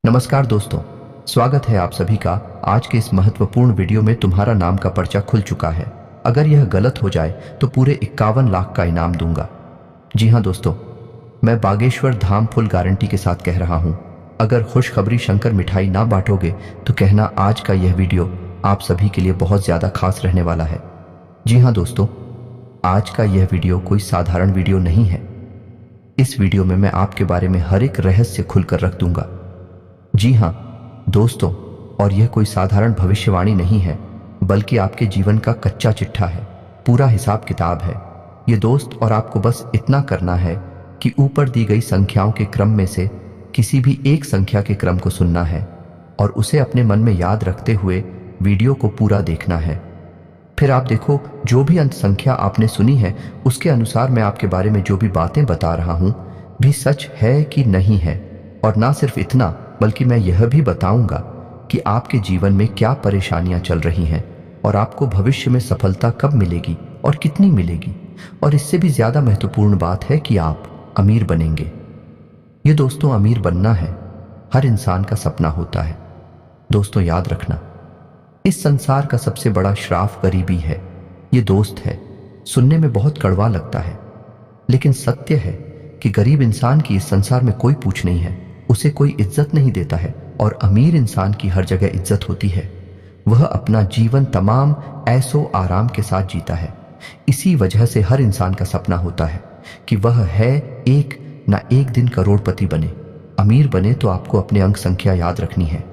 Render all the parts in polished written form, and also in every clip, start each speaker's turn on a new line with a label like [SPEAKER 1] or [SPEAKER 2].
[SPEAKER 1] नमस्कार दोस्तों, स्वागत है आप सभी का। आज के इस महत्वपूर्ण वीडियो में तुम्हारा नाम का पर्चा खुल चुका है। अगर यह गलत हो जाए तो पूरे 51 लाख का इनाम दूंगा। जी हाँ दोस्तों, मैं बागेश्वर धाम फुल गारंटी के साथ कह रहा हूँ। अगर खुशखबरी शंकर मिठाई ना बांटोगे तो कहना आज का यह वीडियो आप सभी के लिए बहुत ज़्यादा खास रहने वाला है। जी हाँ दोस्तों, आज का यह वीडियो कोई साधारण वीडियो नहीं है। इस वीडियो में मैं आपके बारे में हर एक रहस्य खुलकर रख दूंगा। जी हाँ दोस्तों, और यह कोई साधारण भविष्यवाणी नहीं है, बल्कि आपके जीवन का कच्चा चिट्ठा है, पूरा हिसाब किताब है। ये दोस्त और आपको बस इतना करना है कि ऊपर दी गई संख्याओं के क्रम में से किसी भी एक संख्या के क्रम को सुनना है और उसे अपने मन में याद रखते हुए वीडियो को पूरा देखना है। फिर आप देखो, जो भी अंत संख्या आपने सुनी है उसके अनुसार मैं आपके बारे में जो भी बातें बता रहा हूँ भी सच है कि नहीं है। और ना सिर्फ इतना, बल्कि मैं यह भी बताऊंगा कि आपके जीवन में क्या परेशानियां चल रही हैं और आपको भविष्य में सफलता कब मिलेगी और कितनी मिलेगी। और इससे भी ज्यादा महत्वपूर्ण बात है कि आप अमीर बनेंगे। ये दोस्तों, अमीर बनना है हर इंसान का सपना होता है। दोस्तों याद रखना, इस संसार का सबसे बड़ा श्राप गरीबी है। ये दोस्त है, सुनने में बहुत कड़वा लगता है, लेकिन सत्य है कि गरीब इंसान की इस संसार में कोई पूछ नहीं है, उसे कोई इज्जत नहीं देता है। और अमीर इंसान की हर जगह इज्जत होती है। वह अपना जीवन तमाम ऐशो आराम के साथ जीता है। इसी वजह से हर इंसान का सपना होता है कि वह है एक ना एक दिन करोड़पति बने। अमीर बने तो आपको अपने अंक संख्या याद रखनी है।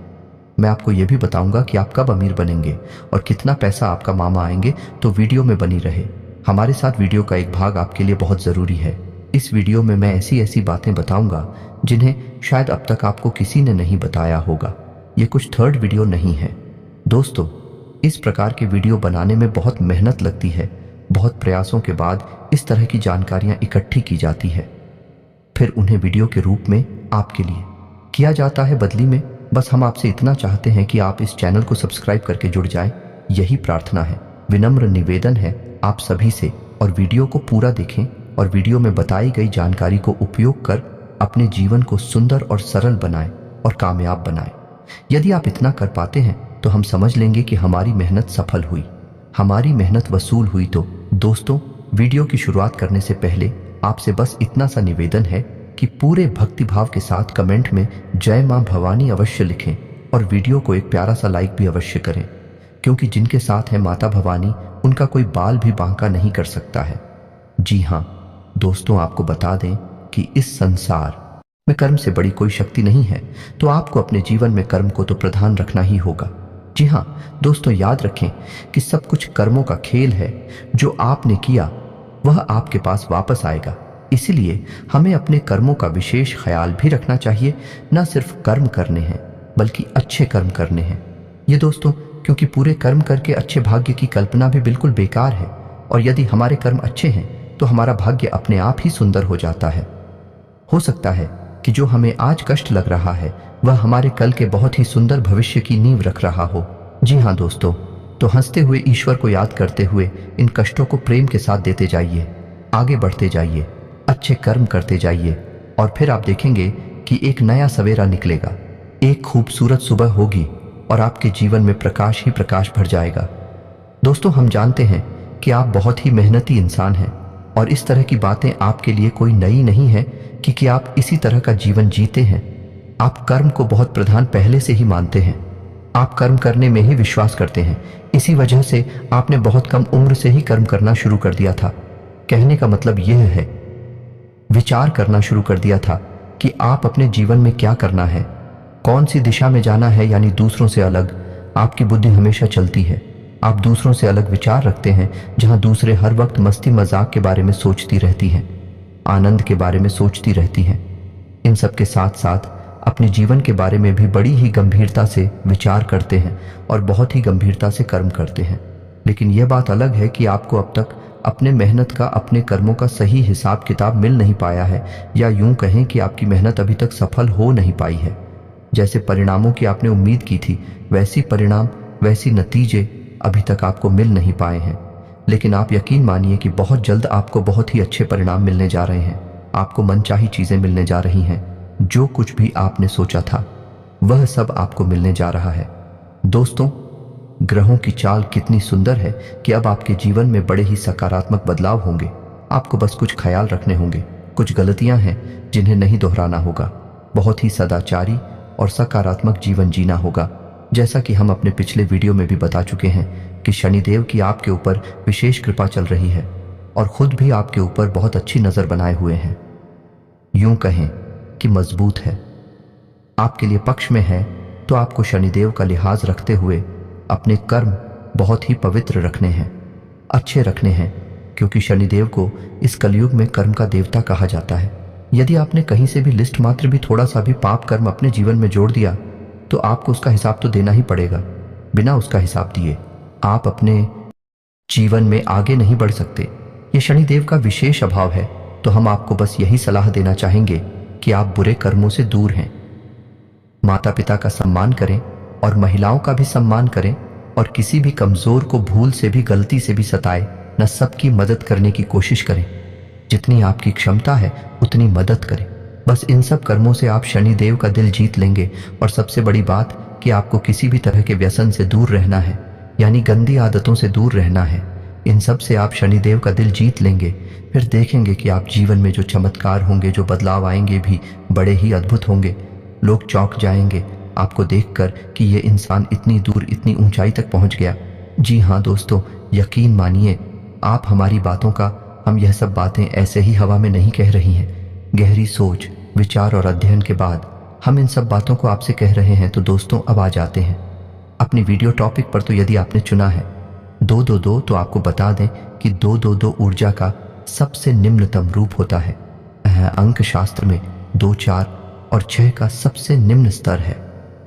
[SPEAKER 1] मैं आपको यह भी बताऊंगा कि आप कब अमीर बनेंगे और कितना पैसा आपका मामा आएंगे। तो वीडियो में बनी रहे हमारे साथ। वीडियो का एक भाग आपके लिए बहुत ज़रूरी है। इस वीडियो में मैं ऐसी ऐसी बातें बताऊंगा जिन्हें शायद अब तक आपको किसी ने नहीं बताया होगा। ये कुछ थर्ड वीडियो नहीं है दोस्तों। इस प्रकार के वीडियो बनाने में बहुत मेहनत लगती है। बहुत प्रयासों के बाद इस तरह की जानकारियां इकट्ठी की जाती है, फिर उन्हें वीडियो के रूप में आपके लिए किया जाता है। बदली में बस हम आपसे इतना चाहते हैं कि आप इस चैनल को सब्सक्राइब करके जुड़ जाएं। यही प्रार्थना है, विनम्र निवेदन है आप सभी से। और वीडियो को पूरा देखें और वीडियो में बताई गई जानकारी को उपयोग कर अपने जीवन को सुंदर और सरल बनाएं और कामयाब बनाएं। यदि आप इतना कर पाते हैं तो हम समझ लेंगे कि हमारी मेहनत सफल हुई, हमारी मेहनत वसूल हुई। तो दोस्तों, वीडियो की शुरुआत करने से पहले आपसे बस इतना सा निवेदन है कि पूरे भक्तिभाव के साथ कमेंट में जय मां भवानी अवश्य लिखें और वीडियो को एक प्यारा सा लाइक भी अवश्य करें, क्योंकि जिनके साथ है माता भवानी उनका कोई बाल भी बांका नहीं कर सकता है। जी हाँ दोस्तों, आपको बता दें कि इस संसार में कर्म से बड़ी कोई शक्ति नहीं है, तो आपको अपने जीवन में कर्म को तो प्रधान रखना ही होगा। जी हाँ दोस्तों, याद रखें कि सब कुछ कर्मों का खेल है। जो आपने किया वह आपके पास वापस आएगा। इसलिए हमें अपने कर्मों का विशेष ख्याल भी रखना चाहिए। न सिर्फ कर्म करने हैं, बल्कि अच्छे कर्म करने हैं। ये दोस्तों, क्योंकि पूरे कर्म करके अच्छे भाग्य की कल्पना भी बिल्कुल बेकार है। और यदि हमारे कर्म अच्छे हैं तो हमारा भाग्य अपने आप ही सुंदर हो जाता है। हो सकता है कि जो हमें आज कष्ट लग रहा है वह हमारे कल के बहुत ही सुंदर भविष्य की नींव रख रहा हो। जी हाँ दोस्तों, तो हंसते हुए ईश्वर को याद करते हुए इन कष्टों को प्रेम के साथ देते जाइए, आगे बढ़ते जाइए, अच्छे कर्म करते जाइए। और फिर आप देखेंगे कि एक नया सवेरा निकलेगा, एक खूबसूरत सुबह होगी और आपके जीवन में प्रकाश ही प्रकाश भर जाएगा। दोस्तों, हम जानते हैं कि आप बहुत ही मेहनती इंसान हैं और इस तरह की बातें आपके लिए कोई नई नहीं है, क्योंकि आप इसी तरह का जीवन जीते हैं। आप कर्म को बहुत प्रधान पहले से ही मानते हैं। आप कर्म करने में ही विश्वास करते हैं। इसी वजह से आपने बहुत कम उम्र से ही कर्म करना शुरू कर दिया था। कहने का मतलब यह है, विचार करना शुरू कर दिया था कि आप अपने जीवन में क्या करना है, कौन सी दिशा में जाना है। यानी दूसरों से अलग आपकी बुद्धि हमेशा चलती है। आप दूसरों से अलग विचार रखते हैं, जहां दूसरे हर वक्त मस्ती मजाक के बारे में सोचती रहती हैं, आनंद के बारे में सोचती रहती हैं। इन सब के साथ साथ अपने जीवन के बारे में भी बड़ी ही गंभीरता से विचार करते हैं और बहुत ही गंभीरता से कर्म करते हैं। लेकिन यह बात अलग है कि आपको अब तक अपने मेहनत का, अपने कर्मों का सही हिसाब किताब मिल नहीं पाया है, या यूं कहें कि आपकी मेहनत अभी तक सफल हो नहीं पाई है। जैसे परिणामों की आपने उम्मीद की थी, वैसी परिणाम, वैसी नतीजे अभी तक आपको मिल नहीं पाए हैं। लेकिन आप यकीन मानिए कि बहुत जल्द आपको बहुत ही अच्छे परिणाम मिलने जा रहे हैं। आपको मनचाही चीजें मिलने जा रही हैं। जो कुछ भी आपने सोचा था वह सब आपको मिलने जा रहा है। दोस्तों, ग्रहों की चाल कितनी सुंदर है कि अब आपके जीवन में बड़े ही सकारात्मक बदलाव होंगे। आपको बस कुछ ख्याल रखने होंगे, कुछ गलतियां हैं जिन्हें नहीं दोहराना होगा, बहुत ही सदाचारी और सकारात्मक जीवन जीना होगा। जैसा कि हम अपने पिछले वीडियो में भी बता चुके हैं कि शनिदेव की आपके ऊपर विशेष कृपा चल रही है और खुद भी आपके ऊपर बहुत अच्छी नज़र बनाए हुए हैं। यूं कहें कि मजबूत है, आपके लिए पक्ष में है। तो आपको शनिदेव का लिहाज रखते हुए अपने कर्म बहुत ही पवित्र रखने हैं, अच्छे रखने हैं, क्योंकि शनिदेव को इस कलयुग में कर्म का देवता कहा जाता है। यदि आपने कहीं से भी लिस्ट मात्र भी थोड़ा सा भी पाप कर्म अपने जीवन में जोड़ दिया तो आपको उसका हिसाब तो देना ही पड़ेगा। बिना उसका हिसाब दिए आप अपने जीवन में आगे नहीं बढ़ सकते। ये शनिदेव का विशेष अभाव है। तो हम आपको बस यही सलाह देना चाहेंगे कि आप बुरे कर्मों से दूर हैं, माता पिता का सम्मान करें और महिलाओं का भी सम्मान करें, और किसी भी कमजोर को भूल से भी गलती से भी सताए न, सबकी मदद करने की कोशिश करें। जितनी आपकी क्षमता है उतनी मदद करें। बस इन सब कर्मों से आप शनिदेव का दिल जीत लेंगे। और सबसे बड़ी बात कि आपको किसी भी तरह के व्यसन से दूर रहना है, यानी गंदी आदतों से दूर रहना है। इन सब से आप शनिदेव का दिल जीत लेंगे, फिर देखेंगे कि आप जीवन में जो चमत्कार होंगे, जो बदलाव आएंगे भी बड़े ही अद्भुत होंगे। लोग चौंक जाएंगे आपको देखकर कि ये इंसान इतनी दूर, इतनी ऊंचाई तक पहुंच गया। जी हाँ दोस्तों, यकीन मानिए आप हमारी बातों का, हम यह सब बातें ऐसे ही हवा में नहीं कह रही हैं। गहरी सोच, विचार और अध्ययन के बाद हम इन सब बातों को आपसे कह रहे हैं। तो दोस्तों, अब आ जाते हैं अपनी वीडियो टॉपिक पर। तो यदि आपने चुना है 222, तो आपको बता दें कि 222 ऊर्जा का सबसे निम्नतम रूप होता है। अंक शास्त्र में 2, 4 और 6 का सबसे निम्न स्तर है,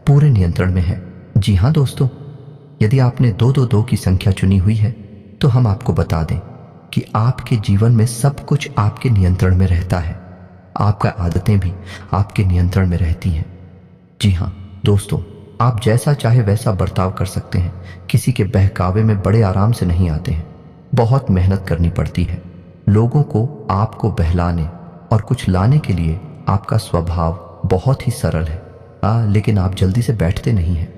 [SPEAKER 1] पूरे नियंत्रण में है। जी हाँ दोस्तों, यदि आपने 222 की संख्या चुनी हुई है तो हम आपको बता दें कि आपके जीवन में सब कुछ आपके नियंत्रण में रहता है। आपका आदतें भी आपके नियंत्रण में रहती हैं। जी हाँ दोस्तों, आप जैसा चाहे वैसा बर्ताव कर सकते हैं। किसी के बहकावे में बड़े आराम से नहीं आते हैं, बहुत मेहनत करनी पड़ती है। लोगों को आपको बहलाने और कुछ लाने के लिए आपका स्वभाव बहुत ही सरल है, लेकिन आप जल्दी से बैठते नहीं हैं।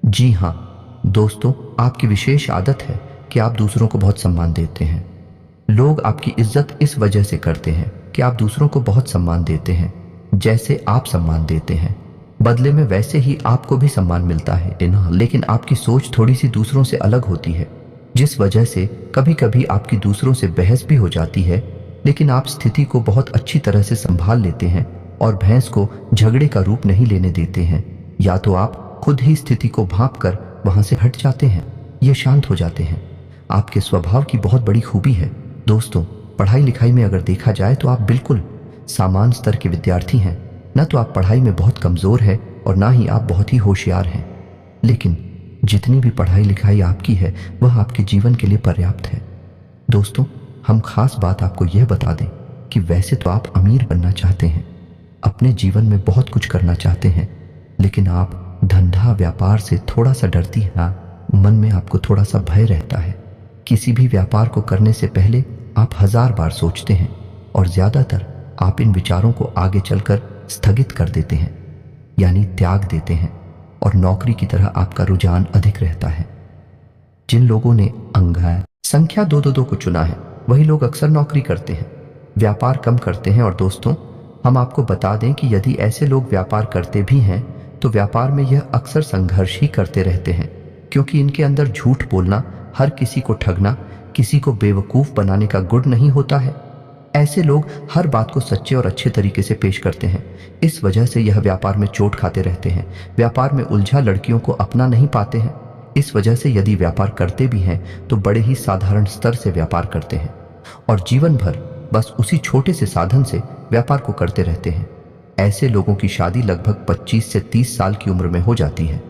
[SPEAKER 1] जी हाँ दोस्तों, आपकी विशेष आदत है कि आप दूसरों को बहुत सम्मान देते हैं। लोग आपकी इज्जत इस वजह से करते हैं कि आप दूसरों को बहुत सम्मान देते हैं। जैसे आप सम्मान देते हैं, बदले में वैसे ही आपको भी सम्मान मिलता है। लेकिन आपकी सोच थोड़ी सी दूसरों से अलग होती है, जिस वजह से कभी कभी आपकी दूसरों से बहस भी हो जाती है। लेकिन आप स्थिति को बहुत अच्छी तरह से संभाल लेते हैं और बहस को झगड़े का रूप नहीं लेने देते हैं। या तो आप खुद ही स्थिति को भांप कर वहां से हट जाते हैं, ये शांत हो जाते हैं। आपके स्वभाव की बहुत बड़ी खूबी है। दोस्तों, पढ़ाई लिखाई में अगर देखा जाए तो आप बिल्कुल सामान्य स्तर के विद्यार्थी हैं। न तो आप पढ़ाई में बहुत कमज़ोर हैं और ना ही आप बहुत ही होशियार हैं, लेकिन जितनी भी पढ़ाई लिखाई आपकी है वह आपके जीवन के लिए पर्याप्त है। दोस्तों, हम खास बात आपको यह बता दें कि वैसे तो आप अमीर बनना चाहते हैं, अपने जीवन में बहुत कुछ करना चाहते हैं, लेकिन आप धंधा व्यापार से थोड़ा सा डरती हैं। मन में आपको थोड़ा सा भय रहता है। किसी भी व्यापार को करने से पहले आप 1000 बार सोचते हैं और ज़्यादातर आप इन विचारों को आगे चलकर स्थगित कर देते हैं, यानी त्याग देते हैं, और नौकरी की तरह आपका रुझान अधिक रहता है। जिन लोगों ने अंक संख्या 222 को चुना है वही लोग अक्सर नौकरी करते हैं, व्यापार कम करते हैं। और दोस्तों, हम आपको बता दें कि यदि ऐसे लोग व्यापार करते भी हैं तो व्यापार में यह अक्सर संघर्ष ही करते रहते हैं, क्योंकि इनके अंदर झूठ बोलना, हर किसी को ठगना, किसी को बेवकूफ़ बनाने का गुण नहीं होता है। ऐसे लोग हर बात को सच्चे और अच्छे तरीके से पेश करते हैं। इस वजह से यह व्यापार में चोट खाते रहते हैं। व्यापार में उलझा लड़कियों को अपना नहीं पाते हैं। इस वजह से यदि व्यापार करते भी हैं तो बड़े ही साधारण स्तर से व्यापार करते हैं और जीवन भर बस उसी छोटे से साधन से व्यापार को करते रहते हैं। ऐसे लोगों की शादी लगभग 25 से 30 साल की उम्र में हो जाती है।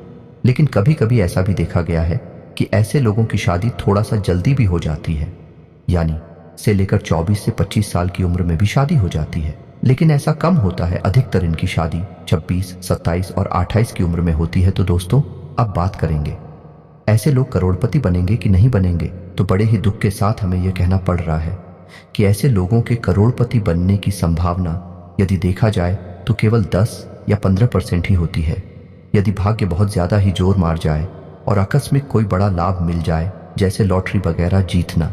[SPEAKER 1] लेकिन कभी कभी ऐसा भी देखा गया है कि ऐसे लोगों की शादी थोड़ा सा जल्दी भी हो जाती है, यानी से लेकर 24 से 25 साल की उम्र में भी शादी हो जाती है। लेकिन ऐसा कम होता है, अधिकतर इनकी शादी 26, 27 और 28 की उम्र में होती है। तो दोस्तों, अब बात करेंगे ऐसे लोग करोड़पति बनेंगे कि नहीं बनेंगे। तो बड़े ही दुख के साथ हमें यह कहना पड़ रहा है कि ऐसे लोगों के करोड़पति बनने की संभावना यदि देखा जाए तो केवल 10 या 15% ही होती है। यदि भाग्य बहुत ज्यादा ही जोर मार जाए और आकस्मिक कोई बड़ा लाभ मिल जाए, जैसे लॉटरी वगैरह जीतना,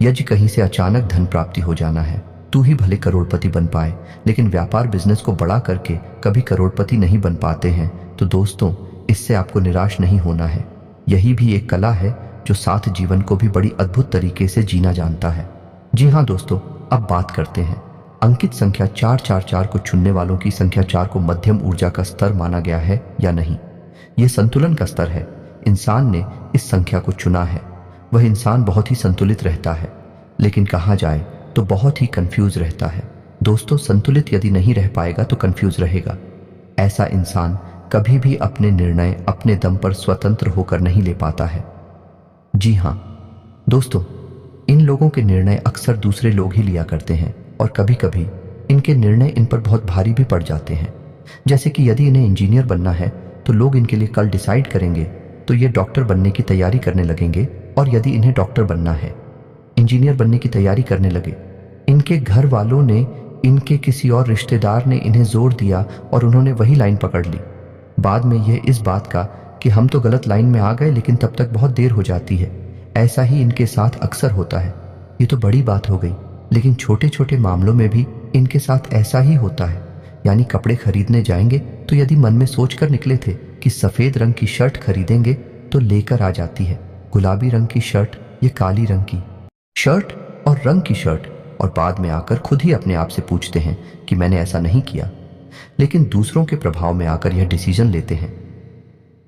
[SPEAKER 1] या जी कहीं से अचानक धन प्राप्ति हो जाना है, तू ही भले करोड़पति बन पाए, लेकिन व्यापार बिजनेस को बड़ा करके कभी करोड़पति नहीं बन पाते हैं, तो दोस्तों इससे आपको निराश नहीं होना है। यही भी एक कला है जो साथ जीवन को भी बड़ी अद्भुत तरीके से जीना जानता है। जी हाँ दोस्तों, अब बात करते हैं अंकित संख्या 444 को चुनने वालों की। संख्या 4 को मध्यम ऊर्जा का स्तर माना गया है या नहीं? यह संतुलन का स्तर है। इंसान ने इस संख्या को चुना है। वह इंसान बहुत ही संतुलित रहता है, लेकिन कहा जाए तो बहुत ही कंफ्यूज रहता है। दोस्तों, संतुलित यदि नहीं रह पाएगा तो कंफ्यूज रहेगा। ऐसा इंसान कभी भी अपने निर्णय अपने दम पर स्वतंत्र होकर नहीं ले पाता है। जी हाँ दोस्तों, इन लोगों के निर्णय अक्सर दूसरे लोग ही लिया करते हैं और कभी कभी इनके निर्णय इन पर बहुत भारी भी पड़ जाते हैं। जैसे कि यदि इन्हें इंजीनियर बनना है तो लोग इनके लिए कल डिसाइड करेंगे तो ये डॉक्टर बनने की तैयारी करने लगेंगे, और यदि इन्हें डॉक्टर बनना है, इंजीनियर बनने की तैयारी करने लगे। इनके घर वालों ने, इनके किसी और रिश्तेदार ने इन्हें जोर दिया और उन्होंने वही लाइन पकड़ ली। बाद में यह इस बात का कि हम तो गलत लाइन में आ गए, लेकिन तब तक बहुत देर हो जाती है। ऐसा ही इनके साथ अक्सर होता है। ये तो बड़ी बात हो गई, लेकिन छोटे छोटे मामलों में भी इनके साथ ऐसा ही होता है। यानी कपड़े खरीदने जाएंगे तो यदि मन में सोचकर निकले थे कि सफेद रंग की शर्ट खरीदेंगे तो लेकर आ जाती है गुलाबी रंग की शर्ट या काली रंग की शर्ट और रंग की शर्ट, और बाद में आकर खुद ही अपने आप से पूछते हैं कि मैंने ऐसा नहीं किया, लेकिन दूसरों के प्रभाव में आकर यह डिसीजन लेते हैं।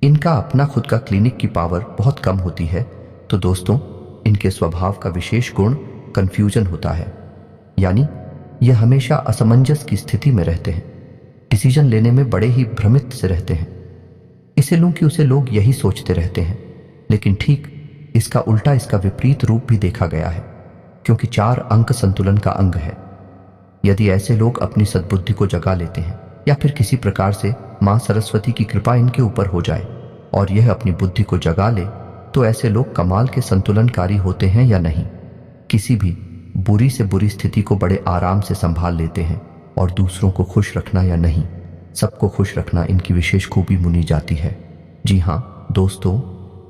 [SPEAKER 1] इनका अपना खुद का क्लिनिक की पावर बहुत कम होती है। तो दोस्तों, इनके स्वभाव का विशेष गुण कंफ्यूजन होता है। यानी यह हमेशा असमंजस की स्थिति में रहते हैं, डिसीजन लेने में बड़े ही भ्रमित से रहते हैं। इसे लूं कि उसे लोग यही सोचते रहते हैं, लेकिन ठीक इसका उल्टा, इसका विपरीत रूप भी देखा गया है, क्योंकि 4 अंक संतुलन का अंग है। यदि ऐसे लोग अपनी सद्बुद्धि को जगा लेते हैं या फिर किसी प्रकार से मां सरस्वती की कृपा इनके ऊपर हो जाए और यह अपनी बुद्धि को जगा ले, तो ऐसे लोग कमाल के संतुलनकारी होते हैं या नहीं। किसी भी बुरी से बुरी स्थिति को बड़े आराम से संभाल लेते हैं, और दूसरों को खुश रखना या नहीं, सबको खुश रखना इनकी विशेष खूबी मुनी जाती है। जी हाँ दोस्तों,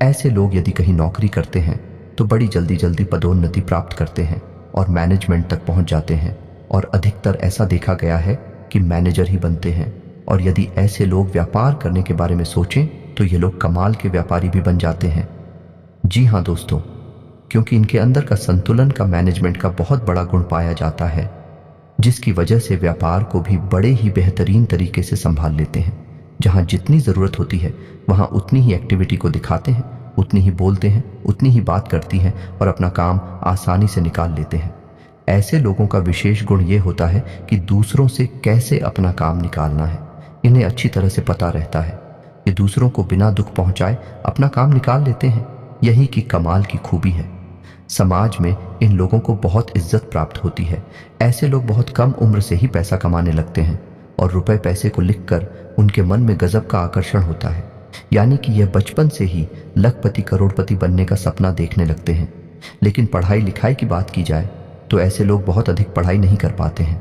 [SPEAKER 1] ऐसे लोग यदि कहीं नौकरी करते हैं तो बड़ी जल्दी जल्दी पदोन्नति प्राप्त करते हैं और मैनेजमेंट तक पहुंच जाते हैं, और अधिकतर ऐसा देखा गया है कि मैनेजर ही बनते हैं। और यदि ऐसे लोग व्यापार करने के बारे में सोचें तो ये लोग कमाल के व्यापारी भी बन जाते हैं। जी हाँ दोस्तों, क्योंकि इनके अंदर का संतुलन का मैनेजमेंट का बहुत बड़ा गुण पाया जाता है, जिसकी वजह से व्यापार को भी बड़े ही बेहतरीन तरीके से संभाल लेते हैं। जहां जितनी ज़रूरत होती है वहां उतनी ही एक्टिविटी को दिखाते हैं, उतनी ही बोलते हैं, उतनी ही बात करती हैं और अपना काम आसानी से निकाल लेते हैं। ऐसे लोगों का विशेष गुण ये होता है कि दूसरों से कैसे अपना काम निकालना है इन्हें अच्छी तरह से पता रहता है। ये दूसरों को बिना दुख पहुंचाए अपना काम निकाल लेते हैं। यही की कमाल की खूबी है। समाज में इन लोगों को बहुत इज्जत प्राप्त होती है। ऐसे लोग बहुत कम उम्र से ही पैसा कमाने लगते हैं और रुपए पैसे को लिखकर उनके मन में गजब का आकर्षण होता है। यानी कि यह बचपन से ही लखपति करोड़पति बनने का सपना देखने लगते हैं। लेकिन पढ़ाई लिखाई की बात की जाए तो ऐसे लोग बहुत अधिक पढ़ाई नहीं कर पाते हैं,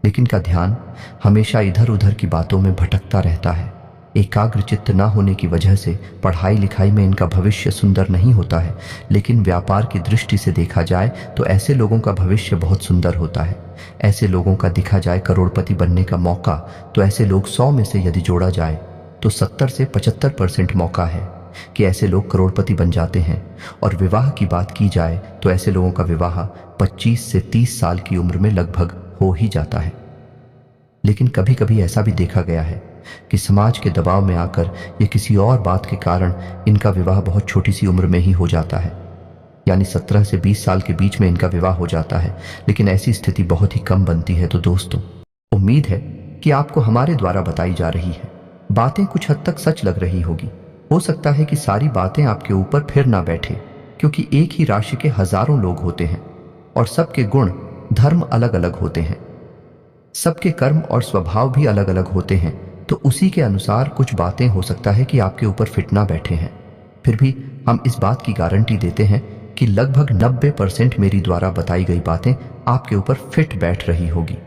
[SPEAKER 1] लेकिन इनका ध्यान हमेशा इधर उधर की बातों में भटकता रहता है। एकाग्र चित्त न होने की वजह से पढ़ाई लिखाई में इनका भविष्य सुंदर नहीं होता है, लेकिन व्यापार की दृष्टि से देखा जाए तो ऐसे लोगों का भविष्य बहुत सुंदर होता है। ऐसे लोगों का दिखा जाए करोड़पति बनने का मौका, तो ऐसे लोग 100 में से यदि जोड़ा जाए तो 70 से 75% मौका है कि ऐसे लोग करोड़पति बन जाते हैं। और विवाह की बात की जाए तो ऐसे लोगों का विवाह 25 से 30 साल की उम्र में लगभग हो ही जाता है। लेकिन कभी कभी ऐसा भी देखा गया है कि समाज के दबाव में आकर या किसी और बात के कारण इनका विवाह बहुत छोटी सी उम्र में ही हो जाता है, यानी 17 से 20 साल के बीच में इनका विवाह हो जाता है। लेकिन ऐसी स्थिति बहुत ही कम बनती है। तो दोस्तों, उम्मीद है कि आपको हमारे द्वारा बताई जा रही है बातें कुछ हद तक सच लग रही होगी। हो सकता है कि सारी बातें आपके ऊपर फिर ना बैठे, क्योंकि एक ही राशि के हजारों लोग होते हैं और सबके गुण धर्म अलग अलग होते हैं, सबके कर्म और स्वभाव भी अलग अलग होते हैं। तो उसी के अनुसार कुछ बातें हो सकता है कि आपके ऊपर फिट ना बैठे हैं। फिर भी हम इस बात की गारंटी देते हैं कि लगभग 90% मेरी द्वारा बताई गई बातें आपके ऊपर फिट बैठ रही होगी।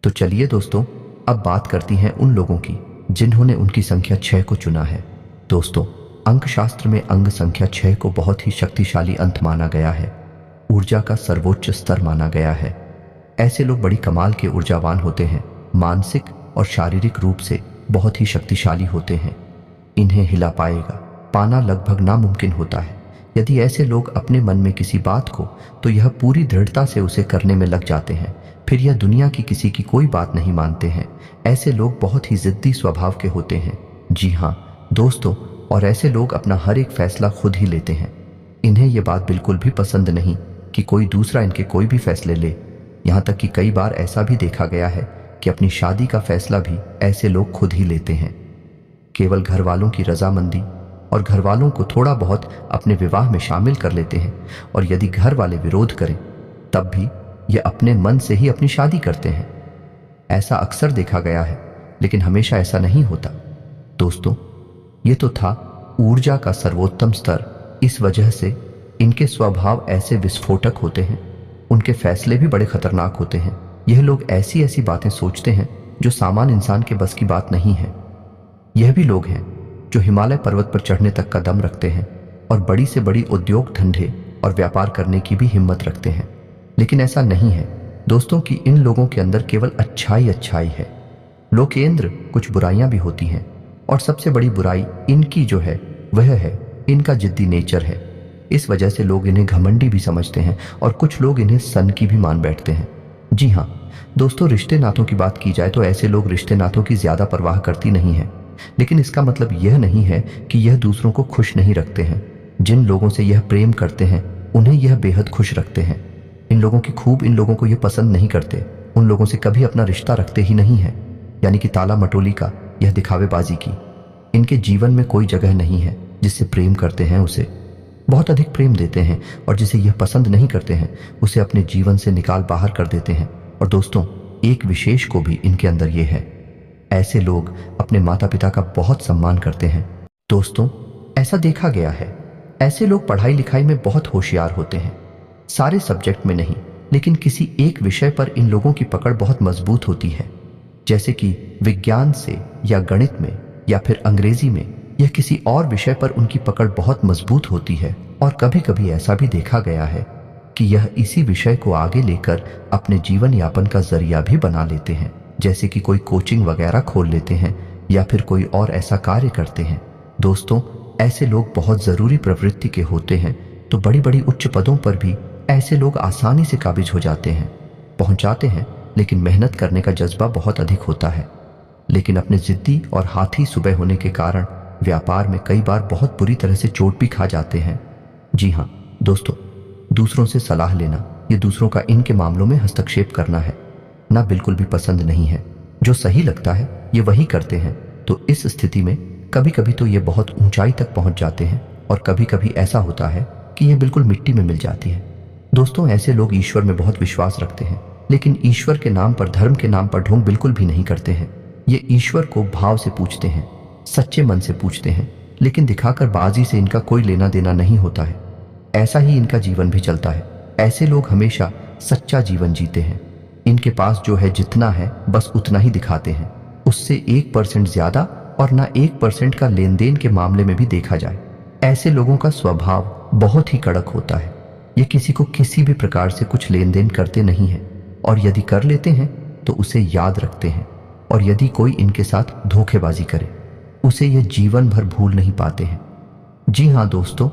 [SPEAKER 1] तो चलिए दोस्तों, अब बात करती हैं उन लोगों की जिन्होंने उनकी संख्या 6 को चुना है। दोस्तों, अंक शास्त्र में अंग संख्या 6 को बहुत ही शक्तिशाली अंक माना गया है, ऊर्जा का सर्वोच्च स्तर माना गया है। ऐसे लोग बड़ी कमाल के ऊर्जावान होते हैं, मानसिक और शारीरिक रूप से बहुत ही शक्तिशाली होते हैं। इन्हें हिला पाना लगभग नामुमकिन होता है। यदि ऐसे लोग अपने मन में किसी बात को, तो यह पूरी दृढ़ता से उसे करने में लग जाते हैं। फिर यह दुनिया की किसी की कोई बात नहीं मानते हैं। ऐसे लोग बहुत ही जिद्दी स्वभाव के होते हैं। जी हाँ दोस्तों, और ऐसे लोग अपना हर एक फैसला खुद ही लेते हैं। इन्हें यह बात बिल्कुल भी पसंद नहीं कि कोई दूसरा इनके कोई भी फैसले ले। यहाँ तक कि कई बार ऐसा भी देखा गया है कि अपनी शादी का फैसला भी ऐसे लोग खुद ही लेते हैं। केवल घर वालों की रजामंदी और घर वालों को थोड़ा बहुत अपने विवाह में शामिल कर लेते हैं, और यदि घर वाले विरोध करें तब भी ये अपने मन से ही अपनी शादी करते हैं। ऐसा अक्सर देखा गया है, लेकिन हमेशा ऐसा नहीं होता। दोस्तों, ये तो था ऊर्जा का सर्वोत्तम स्तर। इस वजह से इनके स्वभाव ऐसे विस्फोटक होते हैं, उनके फैसले भी बड़े खतरनाक होते हैं। यह लोग ऐसी ऐसी बातें सोचते हैं जो सामान्य इंसान के बस की बात नहीं है। यह भी लोग हैं जो हिमालय पर्वत पर चढ़ने तक का दम रखते हैं और बड़ी से बड़ी उद्योग धंधे और व्यापार करने की भी हिम्मत रखते हैं। लेकिन ऐसा नहीं है दोस्तों कि इन लोगों के अंदर केवल अच्छाई है। लोकेंद्र कुछ बुराइयां भी होती हैं, और सबसे बड़ी बुराई इनकी जो है वह है इनका जिद्दी नेचर है। इस वजह से लोग इन्हें घमंडी भी समझते हैं, और कुछ लोग इन्हें सन की भी मान बैठते हैं। जी हाँ दोस्तों, रिश्ते नातों की बात की जाए तो ऐसे लोग रिश्ते नातों की ज्यादा परवाह करती नहीं है। लेकिन इसका मतलब यह नहीं है कि यह दूसरों को खुश नहीं रखते हैं। जिन लोगों से यह प्रेम करते हैं उन्हें यह बेहद खुश रखते हैं। इन लोगों की खूब इन लोगों को यह पसंद नहीं करते। उन लोगों से कभी अपना रिश्ता रखते ही नहीं है, यानी कि ताला मटोली का, यह दिखावेबाजी की। इनके जीवन में कोई जगह नहीं है। जिससे प्रेम करते हैं उसे बहुत अधिक प्रेम देते हैं, और जिसे यह पसंद नहीं करते हैं उसे अपने जीवन से निकाल बाहर कर देते हैं। और दोस्तों, एक विशेष को भी इनके अंदर यह है, ऐसे लोग अपने माता पिता का बहुत सम्मान करते हैं। दोस्तों, ऐसा देखा गया है, ऐसे लोग पढ़ाई लिखाई में बहुत होशियार होते हैं। सारे सब्जेक्ट में नहीं, लेकिन किसी एक विषय पर इन लोगों की पकड़ बहुत मजबूत होती है। जैसे कि विज्ञान से या गणित में या फिर अंग्रेजी में या किसी और विषय पर उनकी पकड़ बहुत मजबूत होती है। और कभी कभी ऐसा भी देखा गया है कि यह इसी विषय को आगे लेकर अपने जीवन यापन का जरिया भी बना लेते हैं। जैसे कि कोई कोचिंग वगैरह खोल लेते हैं या फिर कोई और ऐसा कार्य करते हैं। दोस्तों, ऐसे लोग बहुत जरूरी प्रवृत्ति के होते हैं, तो बड़ी बड़ी उच्च पदों पर भी ऐसे लोग आसानी से काबिज हो जाते हैं, पहुंचाते हैं। लेकिन मेहनत करने का जज्बा बहुत अधिक होता है। लेकिन अपने जिद्दी और हाथी सुबह होने के कारण व्यापार में कई बार बहुत बुरी तरह से चोट भी खा जाते हैं। जी हाँ दोस्तों, दूसरों से सलाह लेना, ये दूसरों का इनके मामलों में हस्तक्षेप करना है ना, बिल्कुल भी पसंद नहीं है। जो सही लगता है ये वही करते हैं। तो इस स्थिति में कभी कभी तो ये बहुत ऊंचाई तक पहुंच जाते हैं, और कभी कभी ऐसा होता है कि ये बिल्कुल मिट्टी में मिल जाती है। दोस्तों, ऐसे लोग ईश्वर में बहुत विश्वास रखते हैं, लेकिन ईश्वर के नाम पर, धर्म के नाम पर ढोंग बिल्कुल भी नहीं करते हैं। ये ईश्वर को भाव से पूछते हैं, सच्चे मन से पूछते हैं, लेकिन दिखाकर बाजी से इनका कोई लेना देना नहीं होता है। ऐसा ही इनका जीवन भी चलता है। ऐसे लोग हमेशा सच्चा जीवन जीते हैं। इनके पास जो है जितना है बस उतना ही दिखाते हैं, उससे 1% ज्यादा और ना 1% का लेन देन के मामले में भी देखा जाए। ऐसे लोगों का स्वभाव बहुत ही कड़क होता है। ये किसी को किसी भी प्रकार से कुछ लेन देन करते नहीं हैं, और यदि कर लेते हैं तो उसे याद रखते हैं। और यदि कोई इनके साथ धोखेबाजी करे उसे ये जीवन भर भूल नहीं पाते हैं। जी हाँ दोस्तों,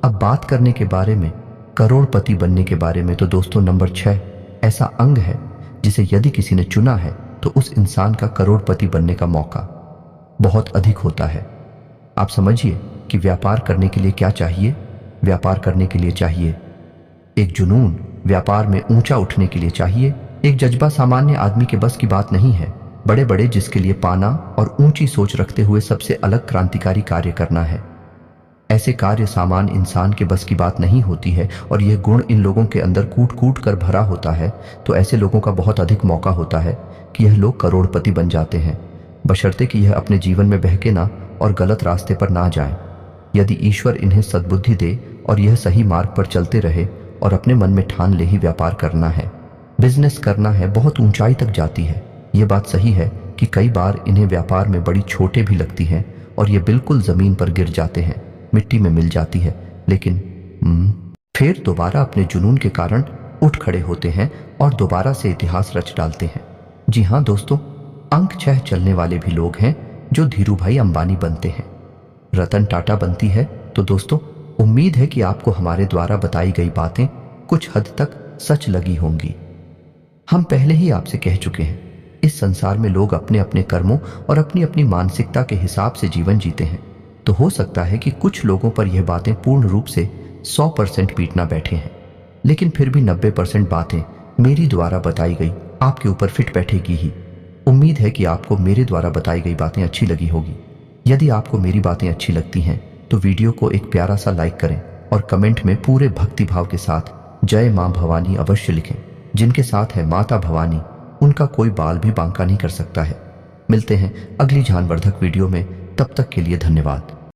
[SPEAKER 1] अब बात करने के बारे में, करोड़पति बनने के बारे में, तो दोस्तों नंबर 6 ऐसा अंग है जिसे यदि किसी ने चुना है तो उस इंसान का करोड़पति बनने का मौका बहुत अधिक होता है। आप समझिए कि व्यापार करने के लिए क्या चाहिए। व्यापार करने के लिए चाहिए एक जुनून, व्यापार में ऊंचा उठने के लिए चाहिए एक जज्बा। सामान्य आदमी के बस की बात नहीं है। बड़े बड़े जिसके लिए पाना और ऊंची सोच रखते हुए सबसे अलग क्रांतिकारी कार्य करना है। ऐसे कार्य सामान्य इंसान के बस की बात नहीं होती है, और यह गुण इन लोगों के अंदर कूट कूट कर भरा होता है। तो ऐसे लोगों का बहुत अधिक मौका होता है कि यह लोग करोड़पति बन जाते हैं, बशर्ते कि यह अपने जीवन में बहके ना और गलत रास्ते पर ना जाएं। यदि ईश्वर इन्हें सद्बुद्धि दे और यह सही मार्ग पर चलते रहे और अपने मन में ठान ले ही व्यापार करना है, बिजनेस करना है, बहुत ऊंचाई तक जाती है। ये बात सही है कि कई बार इन्हें व्यापार में बड़ी छोटे भी लगती हैं और ये बिल्कुल जमीन पर गिर जाते हैं, मिट्टी में मिल जाती है, लेकिन फिर दोबारा अपने जुनून के कारण उठ खड़े होते हैं और दोबारा से इतिहास रच डालते हैं। जी हाँ दोस्तों, अंक 6 चलने वाले भी लोग हैं जो धीरूभाई अंबानी बनते हैं, रतन टाटा बनती है। तो दोस्तों, उम्मीद है कि आपको हमारे द्वारा बताई गई बातें कुछ हद तक सच लगी होंगी। हम पहले ही आपसे कह चुके हैं, इस संसार में लोग अपने अपने कर्मों और अपनी अपनी मानसिकता के हिसाब से जीवन जीते हैं। तो हो सकता है कि कुछ लोगों पर यह बातें पूर्ण रूप से 100% पीट ना बैठे हैं, लेकिन फिर भी 90% बातें मेरी द्वारा बताई गई आपके ऊपर फिट बैठेगी ही। उम्मीद है कि आपको मेरे द्वारा बताई गई बातें अच्छी लगी होगी। यदि आपको मेरी बातें अच्छी लगती हैं तो वीडियो को एक प्यारा सा लाइक करें और कमेंट में पूरे भक्तिभाव के साथ जय मां भवानी अवश्य लिखें। जिनके साथ है माता भवानी, उनका कोई बाल भी बांका नहीं कर सकता है। मिलते हैं अगली ज्ञानवर्धक वीडियो में, तब तक के लिए धन्यवाद।